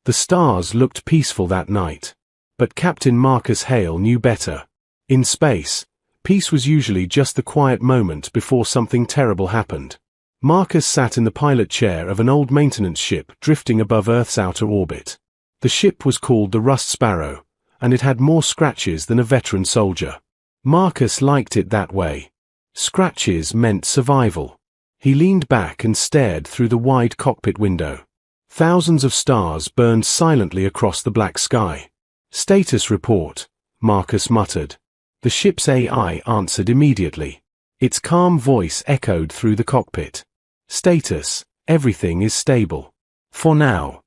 The stars looked peaceful that night. But Captain Marcus Hale knew better. In space, peace was usually just the quiet moment before something terrible happened. Marcus sat in the pilot chair of an old maintenance ship drifting above Earth's outer orbit. The ship was called the Rust Sparrow, and it had more scratches than a veteran soldier. Marcus liked it that way. Scratches meant survival. He leaned back and stared through the wide cockpit window. Thousands of stars burned silently across the black sky. "Status report," Marcus muttered. The ship's AI answered immediately. Its calm voice echoed through the cockpit. "Status, everything is stable. For now."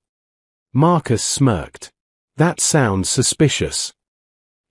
Marcus smirked. "That sounds suspicious."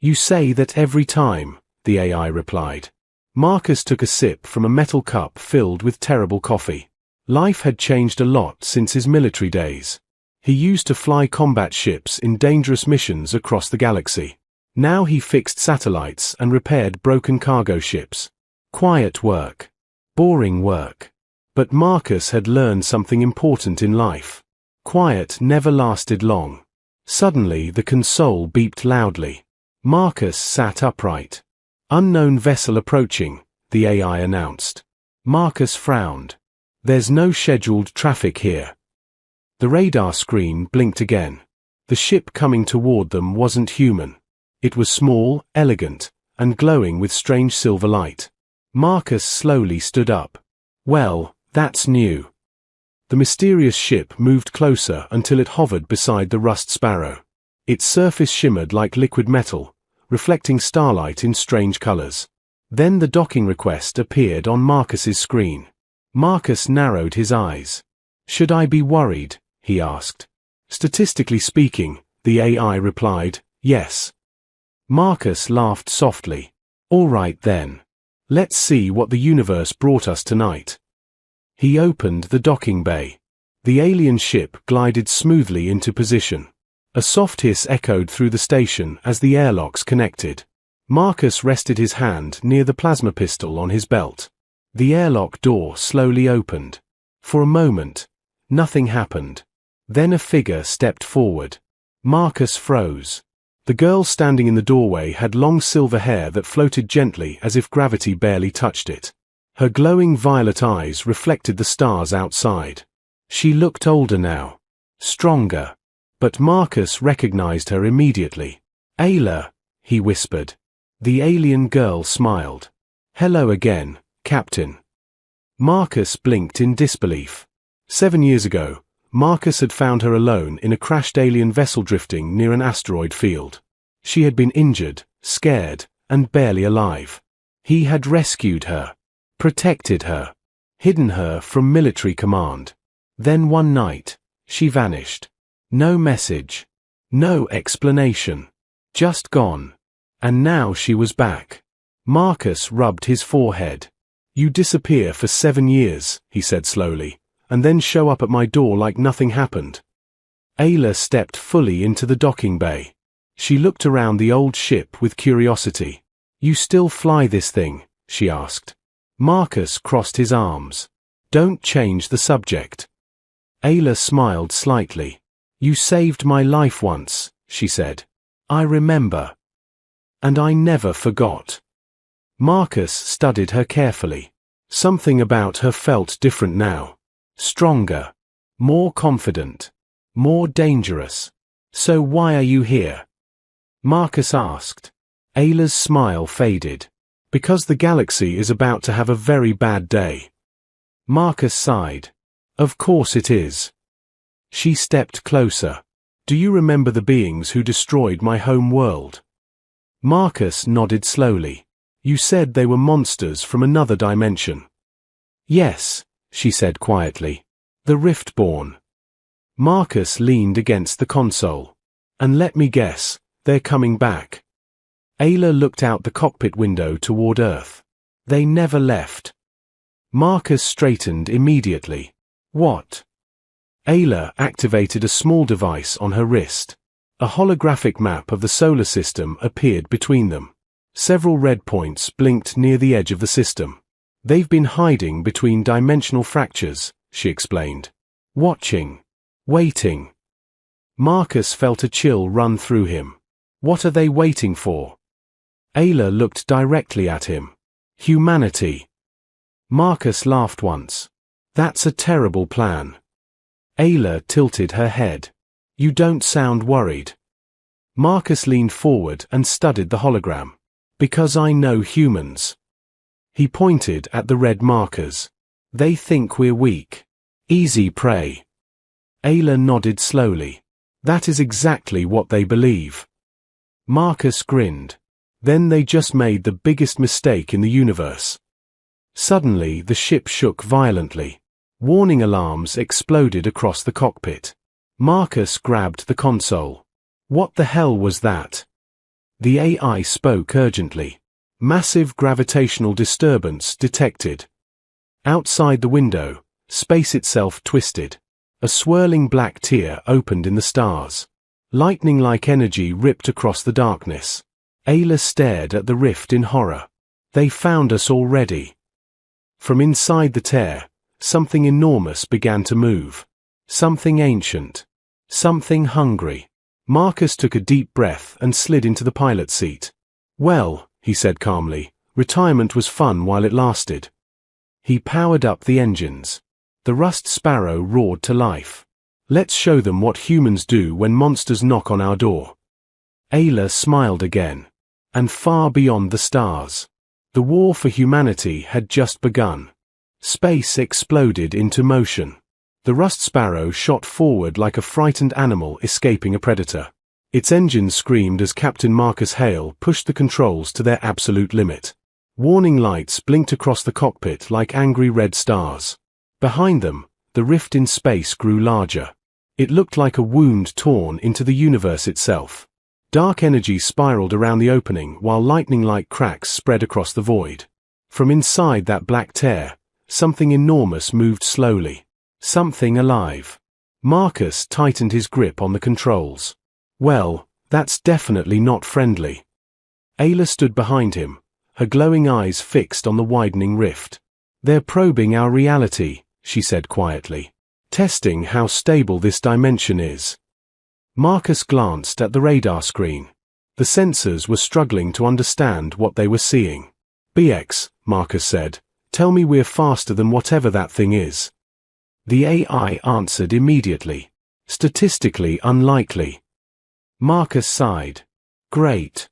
"You say that every time," the AI replied. Marcus took a sip from a metal cup filled with terrible coffee. Life had changed a lot since his military days. He used to fly combat ships in dangerous missions across the galaxy. Now he fixed satellites and repaired broken cargo ships. Quiet work. Boring work. But Marcus had learned something important in life. Quiet never lasted long. Suddenly the console beeped loudly. Marcus sat upright. "Unknown vessel approaching," the AI announced. Marcus frowned. "There's no scheduled traffic here." The radar screen blinked again. The ship coming toward them wasn't human. It was small, elegant, and glowing with strange silver light. Marcus slowly stood up. "Well, that's new." The mysterious ship moved closer until it hovered beside the Rust Sparrow. Its surface shimmered like liquid metal, reflecting starlight in strange colors. Then the docking request appeared on Marcus's screen. Marcus narrowed his eyes. "Should I be worried?" he asked. "Statistically speaking," the AI replied, "yes." Marcus laughed softly. "All right then. Let's see what the universe brought us tonight." He opened the docking bay. The alien ship glided smoothly into position. A soft hiss echoed through the station as the airlocks connected. Marcus rested his hand near the plasma pistol on his belt. The airlock door slowly opened. For a moment, nothing happened. Then a figure stepped forward. Marcus froze. The girl standing in the doorway had long silver hair that floated gently as if gravity barely touched it. Her glowing violet eyes reflected the stars outside. She looked older now. Stronger. But Marcus recognized her immediately. "Ayla," he whispered. The alien girl smiled. "Hello again, Captain." Marcus blinked in disbelief. 7 years ago, Marcus had found her alone in a crashed alien vessel drifting near an asteroid field. She had been injured, scared, and barely alive. He had rescued her, protected her, hidden her from military command. Then one night, she vanished. No message. No explanation. Just gone. And now she was back. Marcus rubbed his forehead. "You disappear for 7 years," he said slowly, "and then show up at my door like nothing happened." Ayla stepped fully into the docking bay. She looked around the old ship with curiosity. "You still fly this thing?" she asked. Marcus crossed his arms. "Don't change the subject." Ayla smiled slightly. "You saved my life once," she said. "I remember. And I never forgot." Marcus studied her carefully. Something about her felt different now. Stronger. More confident. More dangerous. "So why are you here?" Marcus asked. Ayla's smile faded. "Because the galaxy is about to have a very bad day." Marcus sighed. "Of course it is." She stepped closer. "Do you remember the beings who destroyed my home world?" Marcus nodded slowly. "You said they were monsters from another dimension." "Yes," she said quietly. "The Riftborn." Marcus leaned against the console. "And let me guess, they're coming back." Ayla looked out the cockpit window toward Earth. "They never left." Marcus straightened immediately. "What?" Ayla activated a small device on her wrist. A holographic map of the solar system appeared between them. Several red points blinked near the edge of the system. "They've been hiding between dimensional fractures," she explained. "Watching. Waiting." Marcus felt a chill run through him. What are they waiting for? Ayla looked directly at him. Humanity. Marcus laughed once. That's a terrible plan. Ayla tilted her head. You don't sound worried. Marcus leaned forward and studied the hologram. Because I know humans. He pointed at the red markers. They think we're weak. Easy prey. Ayla nodded slowly. That is exactly what they believe. Marcus grinned. Then they just made the biggest mistake in the universe. Suddenly the ship shook violently. Warning alarms exploded across the cockpit. Marcus grabbed the console. What the hell was that? The AI spoke urgently. Massive gravitational disturbance detected. Outside the window, space itself twisted. A swirling black tear opened in the stars. Lightning-like energy ripped across the darkness. Ayla stared at the rift in horror. They found us already. From inside the tear, something enormous began to move. Something ancient. Something hungry. Marcus took a deep breath and slid into the pilot's seat. Well, he said calmly, retirement was fun while it lasted. He powered up the engines. The rust sparrow roared to life. Let's show them what humans do when monsters knock on our door. Ayla smiled again. And far beyond the stars. The war for humanity had just begun. Space exploded into motion. The rust sparrow shot forward like a frightened animal escaping a predator. Its engine screamed as Captain Marcus Hale pushed the controls to their absolute limit. Warning lights blinked across the cockpit like angry red stars. Behind them, the rift in space grew larger. It looked like a wound torn into the universe itself. Dark energy spiraled around the opening while lightning-like cracks spread across the void. From inside that black tear, something enormous moved slowly. Something alive. Marcus tightened his grip on the controls. Well, that's definitely not friendly. Ayla stood behind him, her glowing eyes fixed on the widening rift. They're probing our reality, she said quietly. Testing how stable this dimension is. Marcus glanced at the radar screen. The sensors were struggling to understand what they were seeing. BX, Marcus said, tell me we're faster than whatever that thing is. The AI answered immediately. Statistically unlikely. Marcus sighed. Great.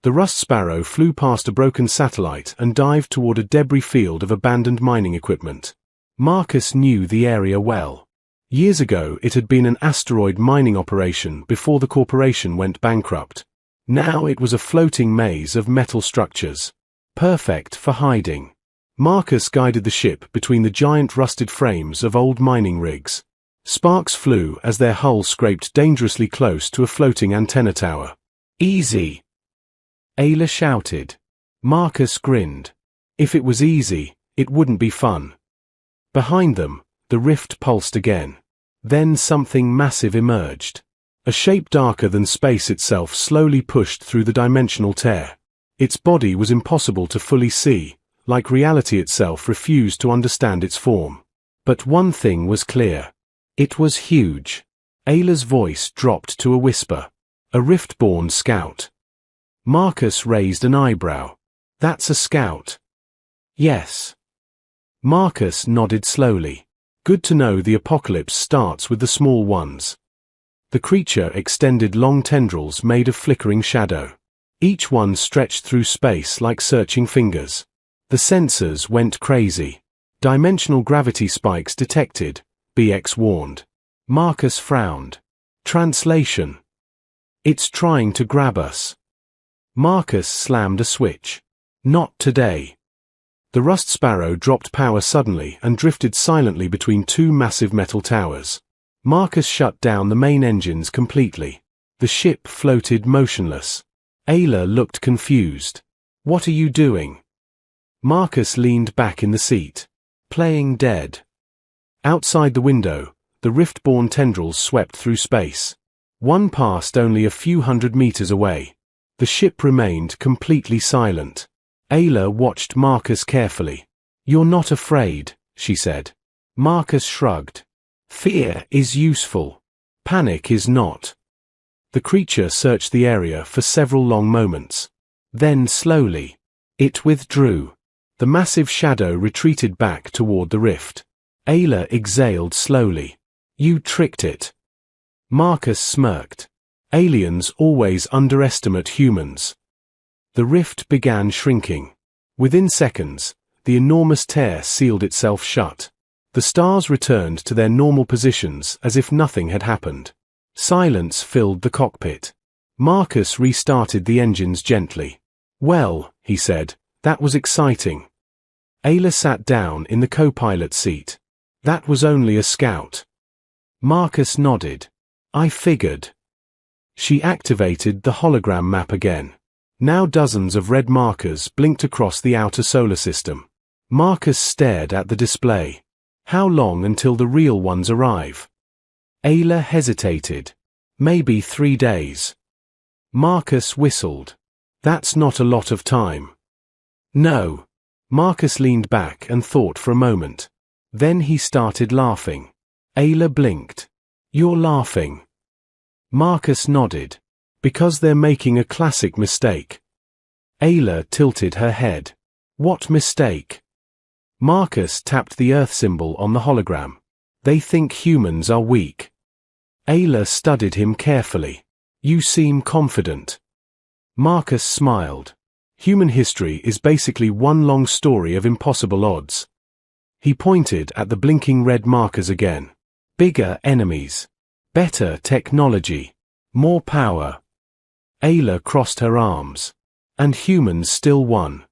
The rust sparrow flew past a broken satellite and dived toward a debris field of abandoned mining equipment. Marcus knew the area well. Years ago it had been an asteroid mining operation before the corporation went bankrupt. Now it was a floating maze of metal structures. Perfect for hiding. Marcus guided the ship between the giant rusted frames of old mining rigs. Sparks flew as their hull scraped dangerously close to a floating antenna tower. Easy! Ayla shouted. Marcus grinned. If it was easy, it wouldn't be fun. Behind them, the rift pulsed again. Then something massive emerged. A shape darker than space itself slowly pushed through the dimensional tear. Its body was impossible to fully see, like reality itself refused to understand its form. But one thing was clear. It was huge. Ayla's voice dropped to a whisper. A rift-born scout. Marcus raised an eyebrow. That's a scout. Yes. Marcus nodded slowly. Good to know the apocalypse starts with the small ones. The creature extended long tendrils made of flickering shadow. Each one stretched through space like searching fingers. The sensors went crazy. Dimensional gravity spikes detected, BX warned. Marcus frowned. Translation. It's trying to grab us. Marcus slammed a switch. Not today. The rust sparrow dropped power suddenly and drifted silently between two massive metal towers. Marcus shut down the main engines completely. The ship floated motionless. Ayla looked confused. What are you doing? Marcus leaned back in the seat. Playing dead. Outside the window, the rift-born tendrils swept through space. One passed only a few hundred meters away. The ship remained completely silent. Ayla watched Marcus carefully. You're not afraid, she said. Marcus shrugged. Fear is useful. Panic is not. The creature searched the area for several long moments. Then slowly, it withdrew. The massive shadow retreated back toward the rift. Ayla exhaled slowly. You tricked it. Marcus smirked. Aliens always underestimate humans. The rift began shrinking. Within seconds, the enormous tear sealed itself shut. The stars returned to their normal positions as if nothing had happened. Silence filled the cockpit. Marcus restarted the engines gently. Well, he said, that was exciting. Ayla sat down in the co-pilot seat. That was only a scout. Marcus nodded. I figured. She activated the hologram map again. Now dozens of red markers blinked across the outer solar system. Marcus stared at the display. How long until the real ones arrive? Ayla hesitated. Maybe 3 days. Marcus whistled. That's not a lot of time. No. Marcus leaned back and thought for a moment. Then he started laughing. Ayla blinked. You're laughing. Marcus nodded. Because they're making a classic mistake. Ayla tilted her head. What mistake? Marcus tapped the Earth symbol on the hologram. They think humans are weak. Ayla studied him carefully. You seem confident. Marcus smiled. Human history is basically one long story of impossible odds. He pointed at the blinking red markers again. Bigger enemies. Better technology. More power. Ayla crossed her arms. And humans still won.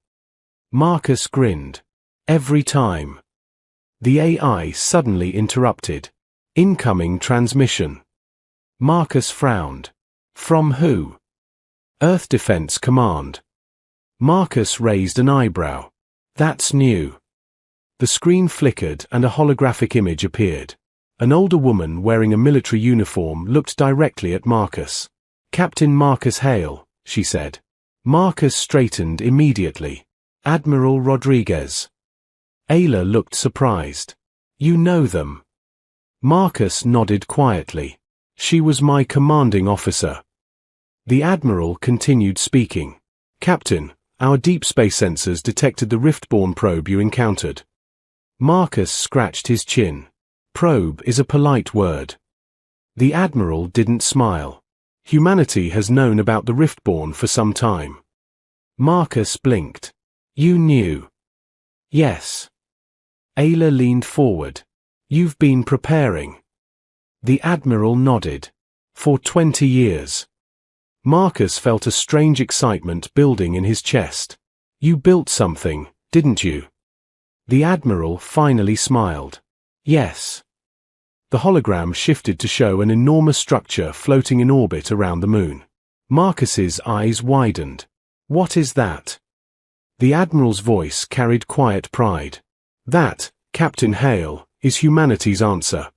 Marcus grinned. Every time. The AI suddenly interrupted. Incoming transmission. Marcus frowned. From who? Earth Defense Command. Marcus raised an eyebrow. That's new. The screen flickered and a holographic image appeared. An older woman wearing a military uniform looked directly at Marcus. Captain Marcus Hale, she said. Marcus straightened immediately. Admiral Rodriguez. Ayla looked surprised. You know them. Marcus nodded quietly. She was my commanding officer. The Admiral continued speaking. Captain, our deep space sensors detected the rift-borne probe you encountered. Marcus scratched his chin. Probe is a polite word. The Admiral didn't smile. Humanity has known about the rift-borne for some time. Marcus blinked. You knew. Yes. Ayla leaned forward. You've been preparing. The Admiral nodded. For 20 years. Marcus felt a strange excitement building in his chest. You built something, didn't you? The Admiral finally smiled. Yes. The hologram shifted to show an enormous structure floating in orbit around the moon. Marcus's eyes widened. What is that? The Admiral's voice carried quiet pride. That, Captain Hale, is humanity's answer.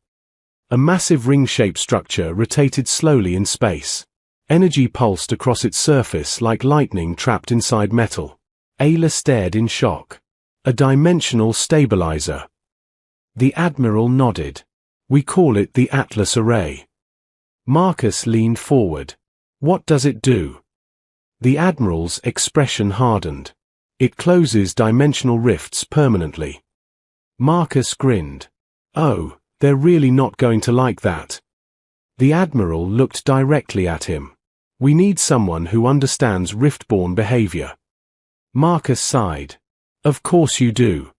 A massive ring-shaped structure rotated slowly in space. Energy pulsed across its surface like lightning trapped inside metal. Ayla stared in shock. A dimensional stabilizer. The Admiral nodded. We call it the Atlas Array. Marcus leaned forward. What does it do? The Admiral's expression hardened. It closes dimensional rifts permanently. Marcus grinned. Oh, they're really not going to like that. The Admiral looked directly at him. We need someone who understands rift-borne behavior. Marcus sighed. Of course you do.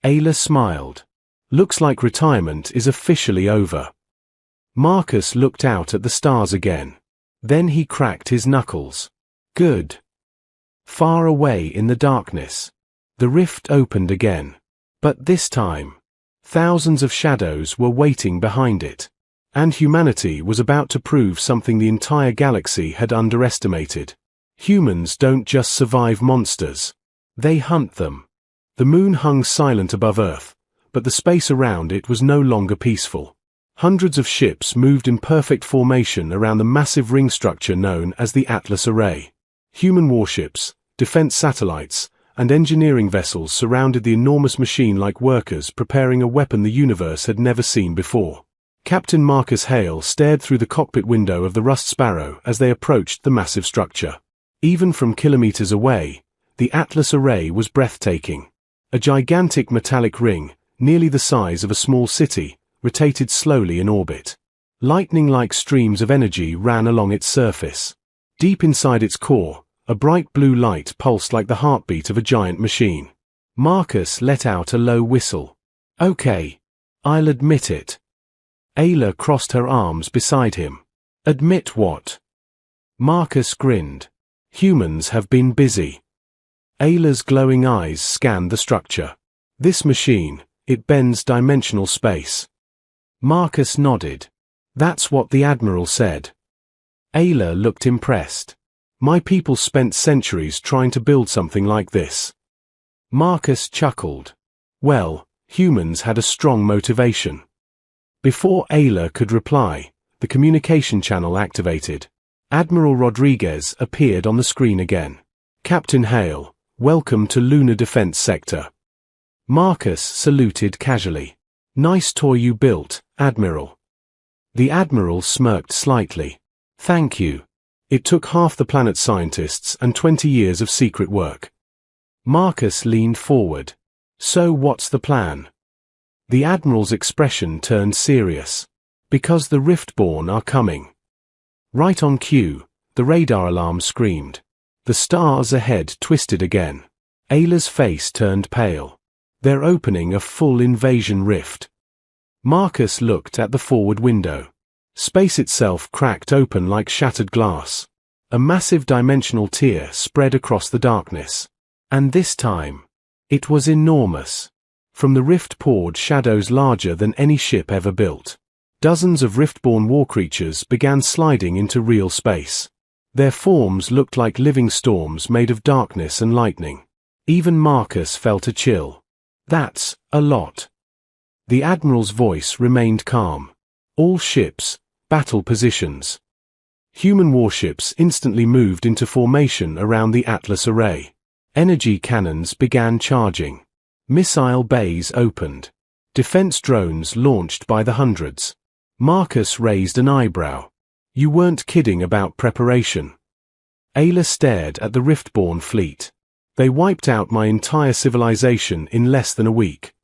Ayla smiled. Looks like retirement is officially over. Marcus looked out at the stars again. Then he cracked his knuckles. Good. Far away in the darkness, the rift opened again. But this time, thousands of shadows were waiting behind it. And humanity was about to prove something the entire galaxy had underestimated. Humans don't just survive monsters. They hunt them. The moon hung silent above Earth, but the space around it was no longer peaceful. Hundreds of ships moved in perfect formation around the massive ring structure known as the Atlas Array. Human warships, defense satellites, and engineering vessels surrounded the enormous machine like workers preparing a weapon the universe had never seen before. Captain Marcus Hale stared through the cockpit window of the Rust Sparrow as they approached the massive structure. Even from kilometers away, the Atlas array was breathtaking. A gigantic metallic ring, nearly the size of a small city, rotated slowly in orbit. Lightning-like streams of energy ran along its surface. Deep inside its core, a bright blue light pulsed like the heartbeat of a giant machine. Marcus let out a low whistle. "Okay, I'll admit it." Ayla crossed her arms beside him. "Admit what?" Marcus grinned. "Humans have been busy." Ayla's glowing eyes scanned the structure. "This machine, it bends dimensional space." Marcus nodded. "That's what the Admiral said." Ayla looked impressed. "My people spent centuries trying to build something like this." Marcus chuckled. "Well, humans had a strong motivation." Before Ayla could reply, the communication channel activated. Admiral Rodriguez appeared on the screen again. "Captain Hale, welcome to Lunar Defense Sector." Marcus saluted casually. "Nice toy you built, Admiral." The Admiral smirked slightly. "Thank you. It took half the planet's scientists and 20 years of secret work." Marcus leaned forward. "So what's the plan?" The Admiral's expression turned serious. "Because the Riftborn are coming." Right on cue, the radar alarm screamed. The stars ahead twisted again. Ayla's face turned pale. "They're opening a full invasion rift." Marcus looked at the forward window. Space itself cracked open like shattered glass. A massive dimensional tear spread across the darkness. And this time, it was enormous. From the rift poured shadows larger than any ship ever built. Dozens of riftborn war creatures began sliding into real space. Their forms looked like living storms made of darkness and lightning. Even Marcus felt a chill. "That's a lot." The Admiral's voice remained calm. "All ships, battle positions." Human warships instantly moved into formation around the Atlas array. Energy cannons began charging. Missile bays opened. Defense drones launched by the hundreds. Marcus raised an eyebrow. "You weren't kidding about preparation." Ayla stared at the Riftborn fleet. "They wiped out my entire civilization in less than a week."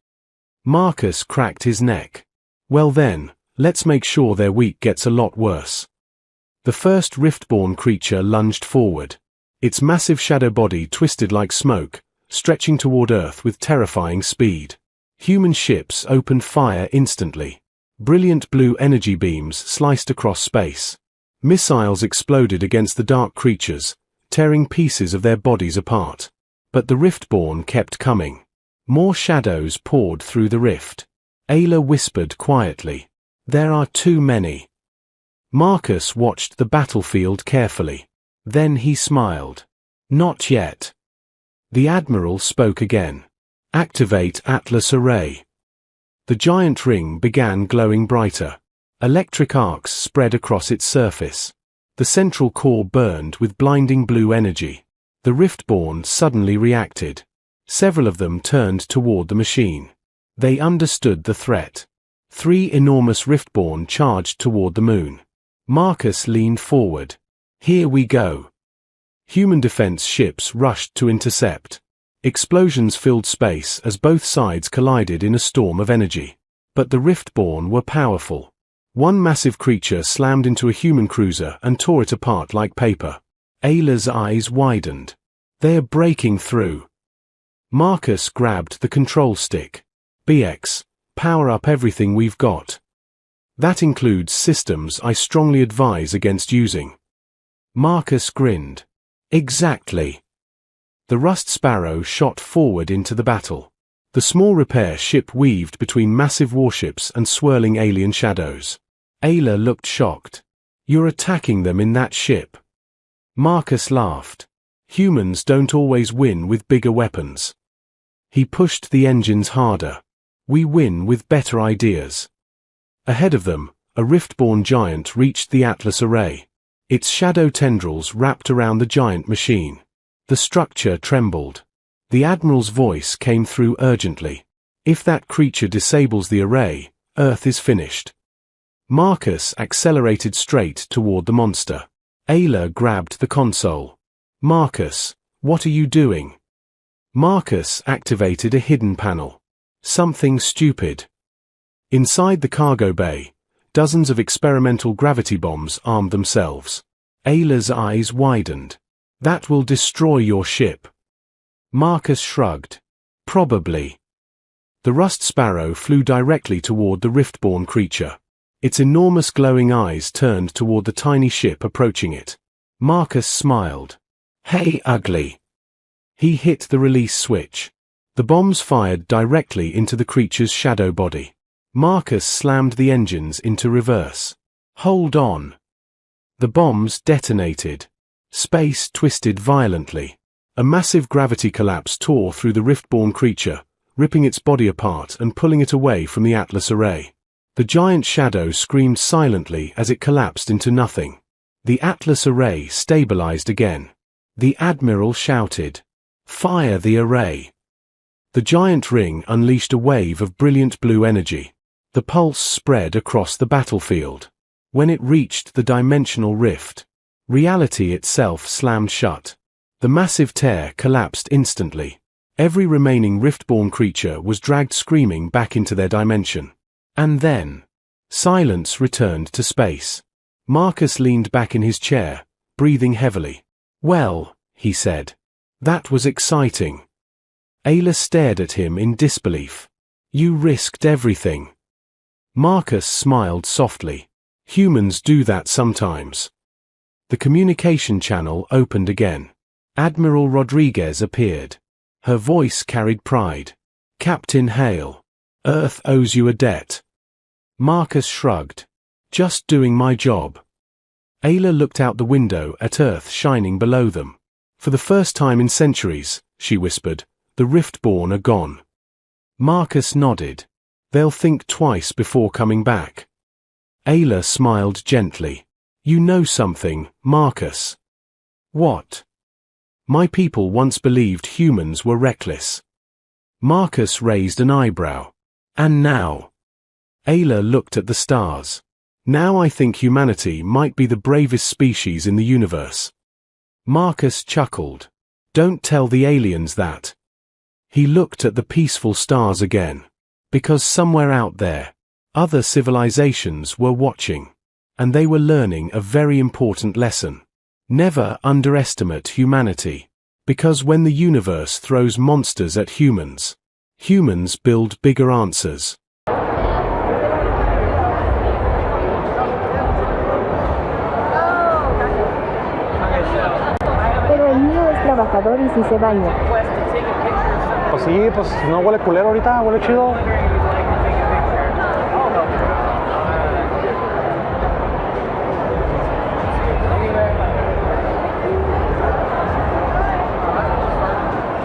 Marcus cracked his neck. "Well then, let's make sure their week gets a lot worse." The first Riftborn creature lunged forward. Its massive shadow body twisted like smoke, stretching toward Earth with terrifying speed. Human ships opened fire instantly. Brilliant blue energy beams sliced across space. Missiles exploded against the dark creatures, tearing pieces of their bodies apart. But the Riftborn kept coming. More shadows poured through the rift. Ayla whispered quietly, "There are too many." Marcus watched the battlefield carefully. Then he smiled. "Not yet." The Admiral spoke again. "Activate Atlas Array." The giant ring began glowing brighter. Electric arcs spread across its surface. The central core burned with blinding blue energy. The Riftborn suddenly reacted. Several of them turned toward the machine. They understood the threat. 3 enormous Riftborn charged toward the moon. Marcus leaned forward. "Here we go." Human defense ships rushed to intercept. Explosions filled space as both sides collided in a storm of energy. But the Riftborn were powerful. One massive creature slammed into a human cruiser and tore it apart like paper. Ayla's eyes widened. "They're breaking through." Marcus grabbed the control stick. "BX, power up everything we've got." "That includes systems I strongly advise against using." Marcus grinned. "Exactly." The Rust Sparrow shot forward into the battle. The small repair ship weaved between massive warships and swirling alien shadows. Ayla looked shocked. "You're attacking them in that ship." Marcus laughed. "Humans don't always win with bigger weapons." He pushed the engines harder. "We win with better ideas." Ahead of them, a Riftborn giant reached the Atlas array. Its shadow tendrils wrapped around the giant machine. The structure trembled. The Admiral's voice came through urgently. "If that creature disables the array, Earth is finished." Marcus accelerated straight toward the monster. Ayla grabbed the console. Marcus, what are you doing? Marcus activated a hidden panel. Something stupid. Inside the cargo bay, dozens of experimental gravity bombs armed themselves. Ayla's eyes widened. That will destroy your ship. Marcus shrugged. Probably. The rust sparrow flew directly toward the rift-born creature. Its enormous glowing eyes turned toward the tiny ship approaching it. Marcus smiled. Hey, ugly. He hit the release switch. The bombs fired directly into the creature's shadow body. Marcus slammed the engines into reverse. Hold on. The bombs detonated. Space twisted violently. A massive gravity collapse tore through the rift-born creature, ripping its body apart and pulling it away from the Atlas array. The giant shadow screamed silently as it collapsed into nothing. The Atlas array stabilized again. The Admiral shouted, "Fire the array!" The giant ring unleashed a wave of brilliant blue energy. The pulse spread across the battlefield. When it reached the dimensional rift, reality itself slammed shut. The massive tear collapsed instantly. Every remaining rift-born creature was dragged screaming back into their dimension. And then, silence returned to space. Marcus leaned back in his chair, breathing heavily. Well, he said. That was exciting. Ayla stared at him in disbelief. You risked everything. Marcus smiled softly. Humans do that sometimes. The communication channel opened again. Admiral Rodriguez appeared. Her voice carried pride. Captain Hale. Earth owes you a debt. Marcus shrugged. Just doing my job. Ayla looked out the window at Earth shining below them. For the first time in centuries, she whispered, the Riftborn are gone. Marcus nodded. They'll think twice before coming back. Ayla smiled gently. You know something, Marcus. What? My people once believed humans were reckless. Marcus raised an eyebrow. And now? Ayla looked at the stars. Now I think humanity might be the bravest species in the universe. Marcus chuckled. Don't tell the aliens that. He looked at the peaceful stars again. Because somewhere out there, other civilizations were watching. And they were learning a very important lesson. Never underestimate humanity. Because when the universe throws monsters at humans, humans build bigger answers. Pero el mío es trabajador y si se baña. Pues sí, pues no huele culero ahorita, huele chido.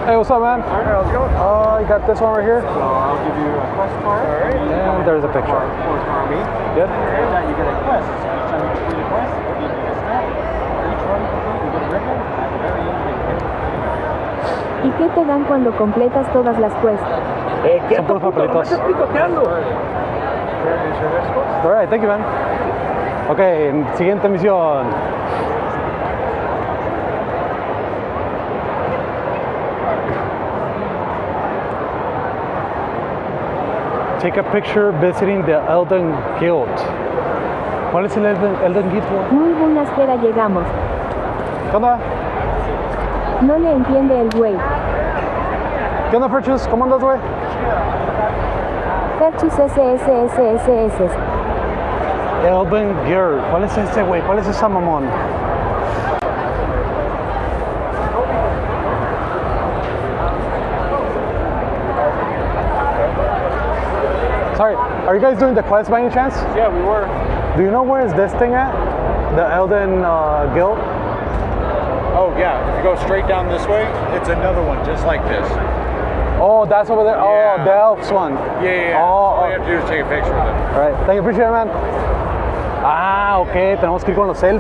Hey, what's up, man? All right, how's it going? You got this one right here? So I'll give you a quest card. All right. And there's a picture. For me. Good. And that you get a quest. So each time you complete a quest, I'll give you a snack. For each one you complete, you get a ribbon. At the very end, you get ¿Y qué te dan cuando completas todas las quests? Son puros papelitos. picoteando. All right, thank you, man. Okay, siguiente misión. Take a picture visiting the Elden Guild. ¿Cuál es el Elden Guild? Muy buena espera llegamos. ¿Qué onda? No le entiende el güey. ¿Qué onda, Ferchus? ¿Cómo andas, güey? Ferchus SSSSS. Elden Guild. ¿Cuál es ese, güey? ¿Cuál es esa mamón? Sorry, are you guys doing the quest by any chance? Yeah, we were. Do you know where is this thing at? The Elden Guild? Oh, yeah. If you go straight down this way, it's another one just like this. Oh, that's over there. Yeah. Oh, the elves one. Yeah. Oh, All you have to do is take a picture of them. All right. Thank you, appreciate it, man. Ah, ok. Tenemos que ir con los elfos.